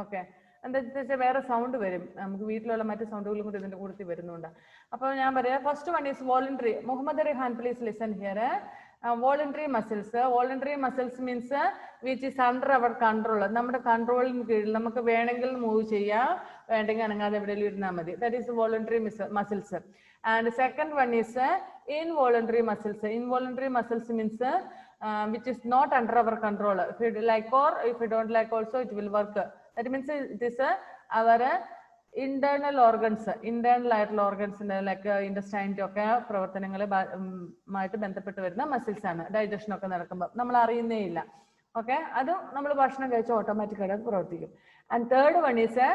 ഓക്കെ എന്താ വെച്ചാൽ വേറെ സൗണ്ട് വരും, നമുക്ക് വീട്ടിലുള്ള മറ്റു സൗണ്ടുകളും കൂടി ഇതിന്റെ കൂട്ടത്തിൽ വരുന്നുണ്ട്. അപ്പോൾ ഞാൻ പറയാം, first one is voluntary. Muhammad Rihan please listen here. Voluntary muscles. Voluntary muscles means which is under our control. നമ്മുടെ കൺട്രോളിന് കീഴിൽ നമുക്ക് വേണമെങ്കിൽ മൂവ് ചെയ്യാം, വേണ്ടെങ്കിൽ അനങ്ങാതെ എവിടെയെങ്കിലും ഇരുന്നാൽ മതി. That is voluntary muscles. And second one is involuntary muscles. Involuntary muscles means which is not under our control. If you like or if you don't like also it will work. That means it is our internal organs, internal ആയിട്ടുള്ള ഓർഗൻസിന്റെ ലൈക്ക് ഇൻഡസ്റ്റൈൻ്റെ ഒക്കെ പ്രവർത്തനങ്ങളുമായിട്ട് ബന്ധപ്പെട്ട് വരുന്ന മസിൽസ് ആണ്. ഡൈജഷൻ ഒക്കെ നടക്കുമ്പോൾ നമ്മൾ അറിയുന്നേ ഇല്ല. ഓക്കെ, അതും നമ്മൾ ഭക്ഷണം കഴിച്ച് ഓട്ടോമാറ്റിക്കായിട്ട് പ്രവർത്തിക്കും. And third one is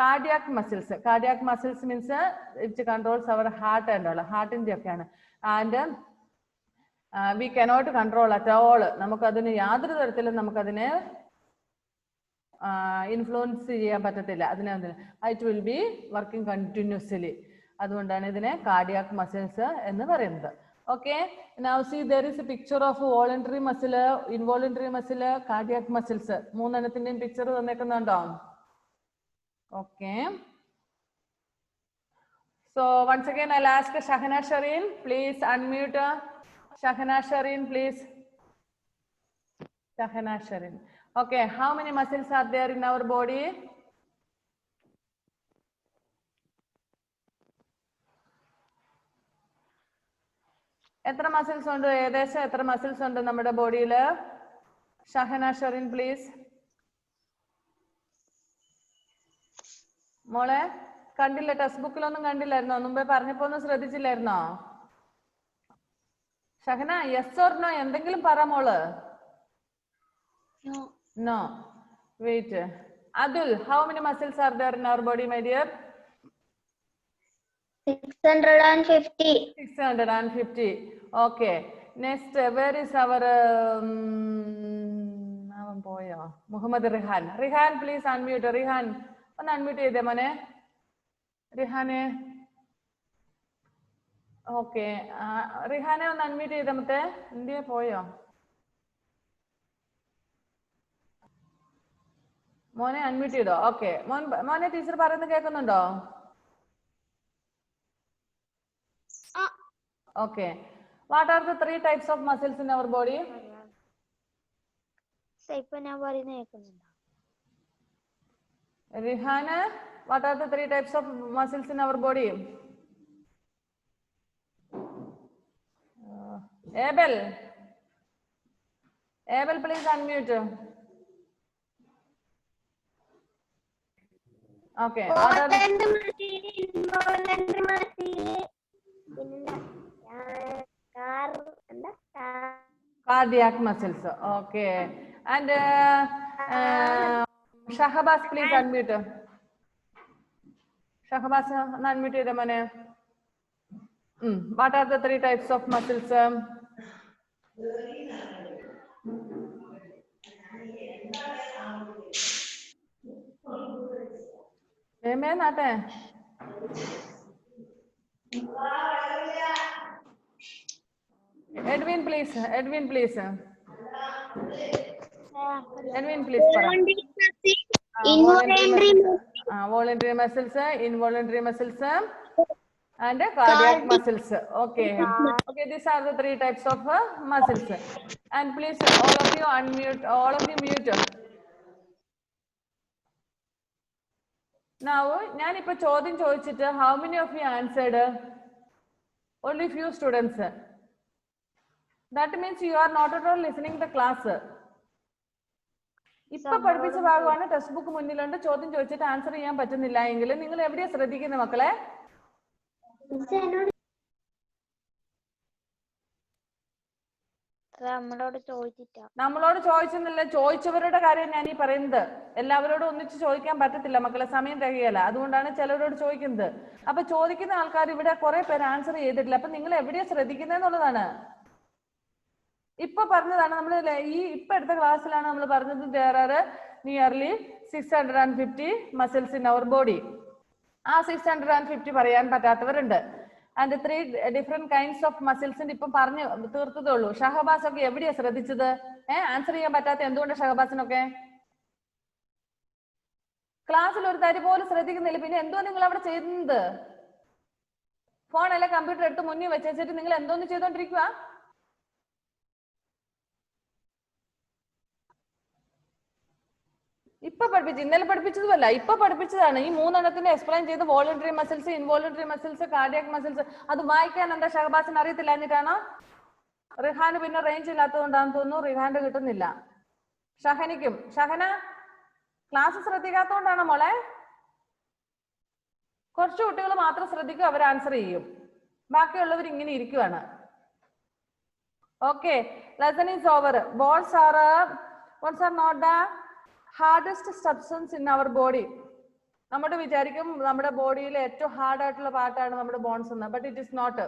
cardiac muscles. Cardiac muscles means it controls our heart and all, ഹാർട്ടിന്റെ ഒക്കെയാണ്. And we cannot control at all. നമുക്കതിന് യാതൊരു തരത്തിലും നമുക്കതിനെ ഇൻഫ്ലുവൻസ് ചെയ്യാൻ പറ്റത്തില്ല. It will be working continuously. അതുകൊണ്ടാണ് ഇതിനെ കാർഡിയാക് മസിൽസ് എന്ന് പറയുന്നത്. Okay, now see there is a picture of voluntary muscle, involuntary muscle, cardiac muscles. മൂന്നെണ്ണത്തിന്റെയും പിക്ചർ തന്നേക്കുന്നുണ്ടോ? Okay, so once again I'll ask Shahana Shireen, please unmute. Shahana Shireen, please. Shahana Shireen. Okay, how many muscles are there in our body? എത്ര മസിൽസ് ഉണ്ട്? ഏകദേശം എത്ര മസിൽസ് ഉണ്ട് നമ്മുടെ ബോഡിയിൽ? ഷഹന ഷെറിൻ പ്ലീസ്. മോളെ കണ്ടില്ല, ടെക്സ്റ്റ് ബുക്കിലൊന്നും കണ്ടില്ലായിരുന്നോ? മുമ്പേ പറഞ്ഞപ്പോ ഒന്നും ശ്രദ്ധിച്ചില്ലായിരുന്നോ? ഷഹന, യെസ് ഓർ നോ എന്തെങ്കിലും പറ മോള്. No. Wait. Adul, how many muscles are there in our body, my dear? 650. 650. Okay. Next, where is our Muhammad Rihan? Rihan, please unmute. Rihan, ഒന്ന് unmute ചെയ്തേ മോനെ. റിഹാനെ, ഓക്കെ, റിഹാനെ ഒന്ന് അൺമ്യൂട്ട് ചെയ്തേ മറ്റേ. എന്തിയെ പോയോ മോനെ? അൺമ്യൂട്ട് ചെയ്തോ? ഓക്കെ, മോനെ ടീച്ചർ പറയുന്നത് കേൾക്കുന്നുണ്ടോ? Okay, what are the 3 types of muscles in our body? ഇപ്പൊ ഞാൻ പറയുന്നത് കേൾക്കുന്നുണ്ടോ? Rihana, what are the 3 types of muscles in our body? Abel, please unmute. Okay, what are cardiac muscles? Okay, and Shahbaz, please unmute. Shahbaz, unmute ചെയ്തേ മോനെ. What are the 3 types of muscles? നാട്ടെ Edwin, please. Edwin, please. Edwin, please. Voluntary muscles, involuntary muscles, and cardiac muscles. Okay. Okay, these are the 3 types of muscles. And please, all of you unmute. All of you mute. Now, ഞാൻ ഇപ്പൊ ചോദ്യം ചോദിച്ചിട്ട് how many of you answered? Only few students. That means you are not at all listening the class. ഇപ്പൊ പഠിപ്പിച്ച ഭാഗമാണ് ടെക്സ്റ്റ് ബുക്ക് മുന്നിലുണ്ട്. ചോദ്യം ചോദിച്ചിട്ട് ആൻസർ ചെയ്യാൻ പറ്റുന്നില്ല എങ്കിൽ നിങ്ങൾ എവിടെയാ ശ്രദ്ധിക്കുന്നത് മക്കളെ? നമ്മളോട് ചോദിച്ചെന്നില്ല, ചോദിച്ചവരുടെ കാര്യം ഞാൻ ഈ പറയുന്നത്. എല്ലാവരോടും ഒന്നിച്ച് ചോദിക്കാൻ പറ്റത്തില്ല മക്കളെ, സമയം തികയല്ല. അതുകൊണ്ടാണ് ചിലവരോട് ചോദിക്കുന്നത്. അപ്പൊ ചോദിക്കുന്ന ആൾക്കാർ ഇവിടെ കുറെ പേര് ആൻസർ ചെയ്തിട്ടില്ല. അപ്പൊ നിങ്ങൾ എവിടെയാ ശ്രദ്ധിക്കുന്നതെന്നുള്ളതാണ്. ഇപ്പൊ പറഞ്ഞതാണ് നമ്മൾ ഇപ്പൊ എടുത്ത ക്ലാസ്സിലാണ് നമ്മൾ പറഞ്ഞത് there are nearly 650 muscles in our body. ആ 650 പറയാൻ പറ്റാത്തവരുണ്ട്. And 3 different kinds of muscles ഇപ്പം പറഞ്ഞു തീർത്തതേ ഉള്ളൂ. ഷഹബാസ് ഒക്കെ എവിടെയാ ശ്രദ്ധിച്ചത്? ആൻസർ ചെയ്യാൻ പറ്റാത്ത എന്തുകൊണ്ട് ഷഹബാസിനൊക്കെ? ക്ലാസ്സിൽ ഒരു തരി പോലും ശ്രദ്ധിക്കുന്നില്ല. പിന്നെ എന്തോ നിങ്ങൾ അവിടെ ചെയ്യുന്നത്? ഫോണല്ല കമ്പ്യൂട്ടർ എടുത്ത് മുന്നിൽ വെച്ചിട്ട് നിങ്ങൾ എന്തോന്ന് ചെയ്തോണ്ടിരിക്കുക? ഇപ്പൊ പഠിപ്പിച്ചു, ഇന്നലെ പഠിപ്പിച്ചതുമല്ല, ഇപ്പൊ പഠിപ്പിച്ചതാണ്. ഈ 3 എക്സ്പ്ലെയിൻ ചെയ്ത് voluntary muscles, involuntary muscles, cardiac muscles. അത് വായിക്കാൻ എന്താ ഷഹബാസിന് അറിയത്തില്ല എന്നിട്ടാണോ? റിഹാന് പിന്നെ റേഞ്ച് ഇല്ലാത്തതുകൊണ്ടാണെന്ന് തോന്നുന്നു, റിഹാന്റെ കിട്ടുന്നില്ല. ഷഹനിക്കും. ഷഹന ക്ലാസ് ശ്രദ്ധിക്കാത്തതുകൊണ്ടാണോ മോളെ? കുറച്ച് കുട്ടികൾ മാത്രം ശ്രദ്ധിക്കും, അവർ ആൻസർ ചെയ്യും. ബാക്കിയുള്ളവർ ഇങ്ങനെ ഇരിക്കുവാണ്. Okay, lesson is over. Bones are not the hardest substance in our body. നമ്മുടെ വിചാരിക്കും നമ്മുടെ ബോഡിയിലെ ഏറ്റവും ഹാർഡ് ആയിട്ടുള്ള പാർട്ടാണ് നമ്മുടെ ബോൺസ് എന്ന്. But it is not.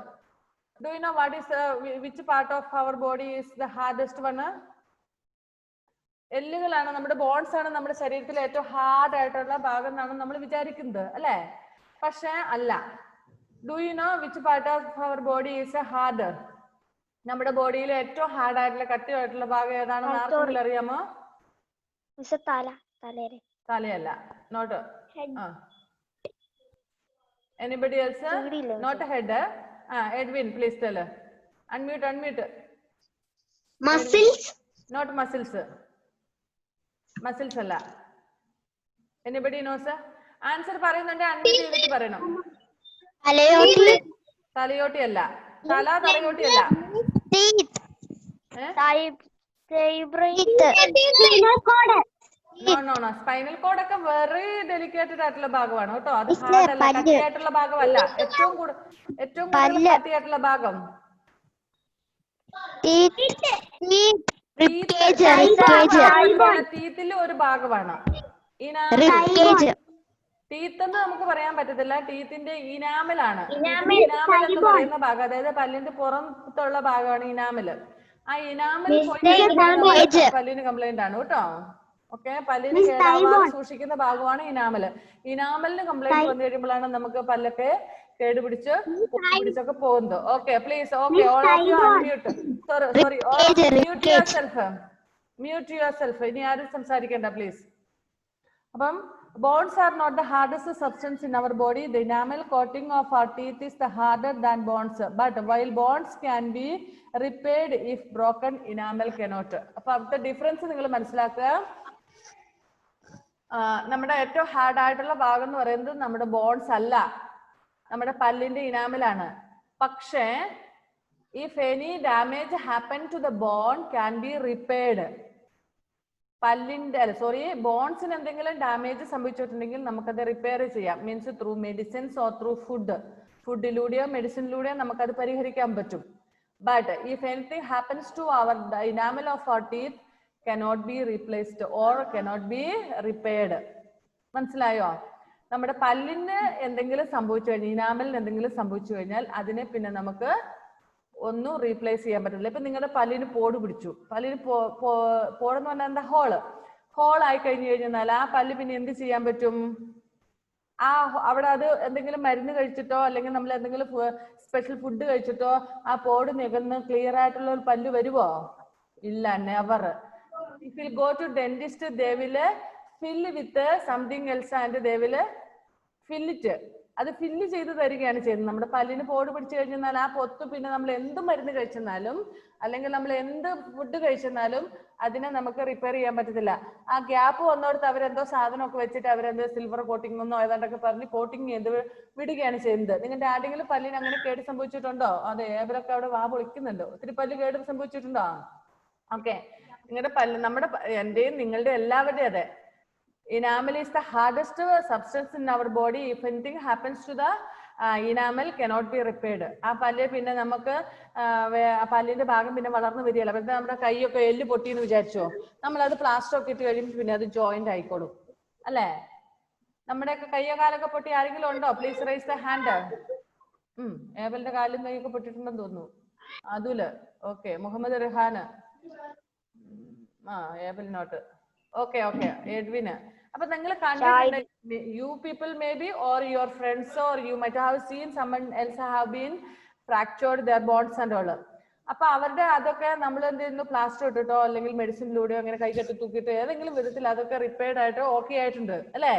Do you know what is which part of our body is the hardest one? എല്ലുകളാണ്, നമ്മുടെ ബോൺസ് ആണ് നമ്മുടെ ശരീരത്തിലെ ഏറ്റവും ഹാർഡ് ആയിട്ടുള്ള ഭാഗം എന്നാണ് നമ്മൾ വിചാരിക്കുന്നത്, അല്ലെ? പക്ഷെ അല്ല. Do you know which part of our body is a hard? നമ്മുടെ ബോഡിയിലെ ഏറ്റവും ഹാർഡ് ആയിട്ടുള്ള കട്ടിയായിട്ടുള്ള ഭാഗം ഏതാണെന്ന് ആർക്കെങ്കിലും അറിയാമോ? തലയല്ല. Not. Anybody else? Not a head. Edwin, please tell. Unmute. Muscles. Not muscles. Muscles alla. Anybody knows? Answer പറയുന്നുണ്ട്, unmute ചെയ്തിട്ട് പറയണം. തലയോട്ടി അല്ല. തലയോട്ടി അല്ല. No. സ്പൈനൽ കോഡ് ഒക്കെ വെറി ഡെലിക്കേറ്റഡ് ആയിട്ടുള്ള ഭാഗമാണ് കേട്ടോ. അത് ഹാർഡ് അല്ല, കട്ടിയായിട്ടുള്ള ഭാഗമല്ല. ഏറ്റവും കൂടുതൽ കട്ടിയായിട്ടുള്ള ഭാഗം ടീത്തിൽ ഒരു ഭാഗമാണ്. ടീത്ത് എന്ന് നമുക്ക് പറയാൻ പറ്റത്തില്ല. ടീത്തിന്റെ ഇനാമലാണ്. ഇനാമൽ എന്ന് പറയുന്ന ഭാഗം, അതായത് പല്ലിന്റെ പുറത്തുള്ള ഭാഗമാണ് ഇനാമൽ. ആ ഇനാമൽ പല്ലിന് കംപ്ലൈന്റ് ആണ് കേട്ടോ. ഓക്കെ, പല്ലിന് കേടാവാതെ സൂക്ഷിക്കുന്ന ഭാഗമാണ് ഇനാമല്. ഇനാമലിന് കംപ്ലൈന്റ് വന്നു കഴിയുമ്പോഴാണ് നമുക്ക് പല്ലൊക്കെ കേടുപിടിച്ച് പിടിച്ചൊക്കെ പോകുന്നത്. Okay, please. Okay, all of you unmute. Sorry, mute yourself. ഇനി ആരും സംസാരിക്കേണ്ട പ്ലീസ്. അപ്പം bones are not the hardest substance in our body. The enamel coating of our teeth is the harder than bones. But while bones can be repaired if broken, enamel cannot. അപ്പൊ അവിടുത്തെ ഡിഫറൻസ് നിങ്ങൾ മനസ്സിലാക്കുക. നമ്മുടെ ഏറ്റവും ഹാർഡ് ആയിട്ടുള്ള ഭാഗം എന്ന് പറയുന്നത് നമ്മുടെ ബോൺസ് അല്ല, നമ്മുടെ പല്ലിന്റെ ഇനാമലാണ്. പക്ഷേ if any damage happen to the bone can be repaired. ബോൺസിന് എന്തെങ്കിലും ഡാമേജ് സംഭവിച്ചിട്ടുണ്ടെങ്കിൽ നമുക്കത് റിപ്പയർ ചെയ്യാം. Means through medicines or through ഫുഡിലൂടെയോ മെഡിസിനിലൂടെയോ നമുക്കത് പരിഹരിക്കാൻ പറ്റും. But if anything happens to our enamel of our teeth cannot be replaced or cannot be repaired. മനസ്സിലായോ? നമ്മുടെ പല്ലിന് എന്തെങ്കിലും സംഭവിച്ചു കഴിഞ്ഞാൽ, ഇനാമലിന് എന്തെങ്കിലും സംഭവിച്ചു കഴിഞ്ഞാൽ അതിനെ പിന്നെ നമുക്ക് ഒന്നും റീപ്ലേസ് ചെയ്യാൻ പറ്റില്ല. ഇപ്പൊ നിങ്ങളുടെ പല്ലിന് പോട് പിടിച്ചു. പല്ലിന് പോടെന്ന് പറഞ്ഞാൽ എന്താ? ഹോൾ ആയി കഴിഞ്ഞു കഴിഞ്ഞാൽ ആ പല്ല് പിന്നെ എന്ത് ചെയ്യാൻ പറ്റും? അവിടെ അത് എന്തെങ്കിലും മരുന്ന് കഴിച്ചിട്ടോ അല്ലെങ്കിൽ നമ്മൾ എന്തെങ്കിലും സ്പെഷ്യൽ ഫുഡ് കഴിച്ചിട്ടോ ആ പോട് നികന്ന് ക്ലിയർ ആയിട്ടുള്ള ഒരു പല്ല് വരുവോ? ഇല്ല, never. If you go to dentist, they will fill with something else and they will fill it. അത് ഫില്ല് ചെയ്ത് തരികയാണ് ചെയ്യുന്നത്. നമ്മുടെ പല്ലിന് പോട് പിടിച്ചു കഴിഞ്ഞാൽ ആ പൊത്ത് പിന്നെ നമ്മൾ എന്ത് മരുന്ന് കഴിച്ചെന്നാലും അല്ലെങ്കിൽ നമ്മൾ എന്ത് ഫുഡ് കഴിച്ചെന്നാലും അതിനെ നമുക്ക് റിപ്പയർ ചെയ്യാൻ പറ്റത്തില്ല. ആ ഗ്യാപ്പ് വന്നോടത്ത് അവരെന്തോ സാധനമൊക്കെ വെച്ചിട്ട് അവരെന്തോ സിൽവർ കോട്ടിംഗ് എന്നോ ഏതാണ്ടൊക്കെ പറഞ്ഞ് കോട്ടിങ് ചെയ്ത് വിടുകയാണ് ചെയ്യുന്നത്. നിങ്ങളുടെ ആരെങ്കിലും പല്ലിന് അങ്ങനെ കേട് സംഭവിച്ചിട്ടുണ്ടോ? അതെ, ഏവരൊക്കെ അവിടെ വാ പൊളിക്കുന്നുണ്ടോ? ഒത്തിരി പല്ല് കേട് സംഭവിച്ചിട്ടുണ്ടോ? ഓക്കെ, നിങ്ങളുടെ പല്ല്, നമ്മുടെ എന്റെയും നിങ്ങളുടെ എല്ലാവരുടെയും അതെ. Enamel is the hardest substance in our body. If anything happens to the enamel, cannot be repaired. ആ പല്ല് പിന്നെ നമുക്ക് പല്ലിന്റെ ഭാഗം പിന്നെ വളർന്നു വരികയല്ല. പക്ഷെ നമ്മുടെ കൈയൊക്കെ എല്ല് പൊട്ടിയെന്ന് വിചാരിച്ചോ, നമ്മളത് പ്ലാസ്റ്റർ ഒക്കെ ഇട്ട് കഴിയുമ്പോൾ പിന്നെ അത് ജോയിന്റ് ആയിക്കോളും, അല്ലേ? നമ്മുടെയൊക്കെ കയ്യോ കാലൊക്കെ പൊട്ടി ആരെങ്കിലും ഉണ്ടോ? Please raise the hand. ഏബലിന്റെ കാലും കൈയൊക്കെ പൊട്ടിയിട്ടുണ്ടെന്ന് തോന്നുന്നു. Atul. Okay, Muhammad Rihan. Abel not. Okay, Edwin. അപ്പൊ നിങ്ങൾ കണ്ടിട്ടുണ്ട്, you people may be or your friends or you might have seen someone else have been fractured their bones and all. അപ്പൊ അവരുടെ അതൊക്കെ നമ്മൾ എന്ത് ചെയ്യുന്നു? പ്ലാസ്റ്റർ ഇട്ടിട്ടോ അല്ലെങ്കിൽ മെഡിസിനിലൂടെയോ അങ്ങനെ കൈകെട്ടി തൂക്കിയിട്ടോ ഏതെങ്കിലും വിധത്തിൽ അതൊക്കെ റിപ്പയർഡ് ആയിട്ടോ ഓക്കെ ആയിട്ടുണ്ട്, അല്ലേ?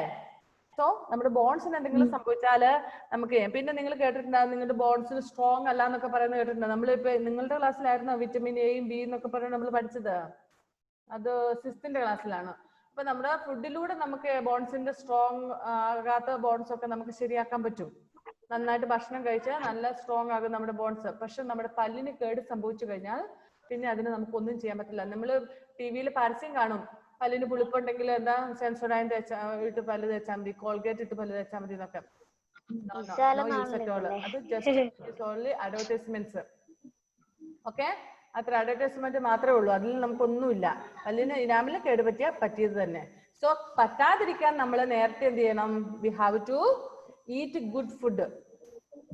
സോ നമ്മുടെ ബോൺസിന് എന്തെങ്കിലും സംഭവിച്ചാല് നമുക്ക് ചെയ്യാം. പിന്നെ നിങ്ങൾ കേട്ടിട്ടുണ്ടാകും നിങ്ങളുടെ ബോൺസിന് സ്ട്രോങ് അല്ല എന്നൊക്കെ പറയുന്നത് കേട്ടിട്ടുണ്ടോ? നമ്മളിപ്പോ നിങ്ങളുടെ ക്ലാസ്സിലായിരുന്നു വിറ്റമിൻ എയും ബി എന്നൊക്കെ പറഞ്ഞ് നമ്മൾ പഠിച്ചത്. അത് 6th ക്ലാസ്സിലാണ്. അപ്പൊ നമ്മുടെ ഫുഡിലൂടെ നമുക്ക് ബോൺസിന്റെ സ്ട്രോങ് ആകാത്ത ബോൺസ് ഒക്കെ നമുക്ക് ശരിയാക്കാൻ പറ്റും. നന്നായിട്ട് ഭക്ഷണം കഴിച്ചാൽ നല്ല സ്ട്രോങ് ആകും നമ്മുടെ ബോൺസ്. പക്ഷെ നമ്മുടെ പല്ലിന് കേട് സംഭവിച്ചു കഴിഞ്ഞാൽ പിന്നെ അതിന് നമുക്കൊന്നും ചെയ്യാൻ പറ്റില്ല. നമ്മൾ ടിവിയിൽ പരസ്യം കാണും, പല്ലിന് പുളിപ്പുണ്ടെങ്കിൽ എന്താ സെൻസോഡൈൻ ഇട്ട് പല്ല് തേച്ചാൽ മതി, കോൾഗേറ്റ് ഇട്ട് പല്ല് തേച്ചാൽ മതി എന്നൊക്കെ. അത് ജസ്റ്റ് ഓൺലി അഡ്വർടൈസ്മെന്റ്സ്. ഓക്കെ, അത്ര അഡ്വർടൈസ്മെന്റ് മാത്രമേ ഉള്ളൂ, അതിൽ നമുക്കൊന്നുമില്ല. പല്ലിന് ഇനാമിന് കേടുപറ്റിയാൽ പറ്റിയത് തന്നെ. സോ പറ്റാതിരിക്കാൻ നമ്മൾ നേരത്തെ എന്ത് ചെയ്യണം? We have to eat good food.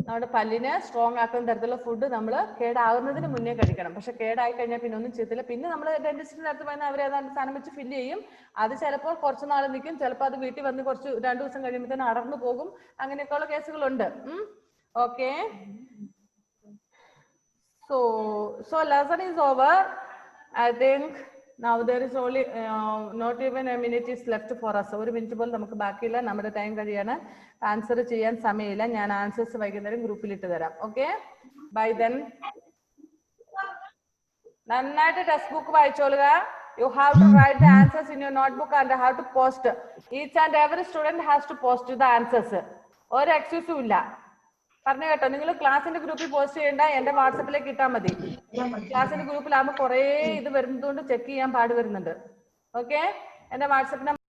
നമ്മുടെ പല്ലിനെ സ്ട്രോങ് ആക്കുന്ന തരത്തിലുള്ള ഫുഡ് നമ്മൾ കേടാകുന്നതിന് മുന്നേ കഴിക്കണം. പക്ഷെ കേടായി കഴിഞ്ഞാൽ പിന്നെ ഒന്നും ചെയ്തില്ല. പിന്നെ നമ്മൾ ഡെന്റിസ്റ്റിന്റെ അടുത്ത് പോയാൽ അവർ ഏതാണ്ട് സാധനം വെച്ച് ഫില്ല് ചെയ്യും. അത് ചിലപ്പോൾ കുറച്ച് നാൾ നിൽക്കും, ചിലപ്പോൾ അത് വീട്ടിൽ വന്ന് 2 ദിവസം കഴിയുമ്പോഴത്തേനും അടർന്നു പോകും. അങ്ങനെയൊക്കെയുള്ള കേസുകളുണ്ട്. Okay, so lesson is over. I think now there is only not even a minute is left for us. 1 minute പോലും നമുക്ക് ബാക്കിയില്ല. നമ്മുടെ ടൈം കഴിയാണ്. ആൻസർ ചെയ്യാൻ സമയമില്ല. ഞാൻ ആൻസേഴ്സ് വൈകുന്നേരം ഗ്രൂപ്പിൽ ഇട്ട് തരാം. Okay, bye then. നന്നായിട്ട് ടെക്സ്റ്റ് ബുക്ക് വായിച്ചോളുക. You have to write the answers in your notebook and have to post. Each and every student has to post the answers. ഒരു എക്സ്ക്യൂസും ഇല്ല. പറഞ്ഞു കേട്ടോ? നിങ്ങൾ ക്ലാസിന്റെ ഗ്രൂപ്പിൽ പോസ്റ്റ് ചെയ്യേണ്ട, എന്റെ വാട്സപ്പിലേക്ക് ഇട്ടാൽ മതി. ക്ലാസിന്റെ ഗ്രൂപ്പിലാകുമ്പോൾ കുറെ ഇത് വരുന്നതുകൊണ്ട് ചെക്ക് ചെയ്യാൻ പാട് വരുന്നുണ്ട്. ഓക്കെ, എന്റെ വാട്സപ്പ് നമ്പർ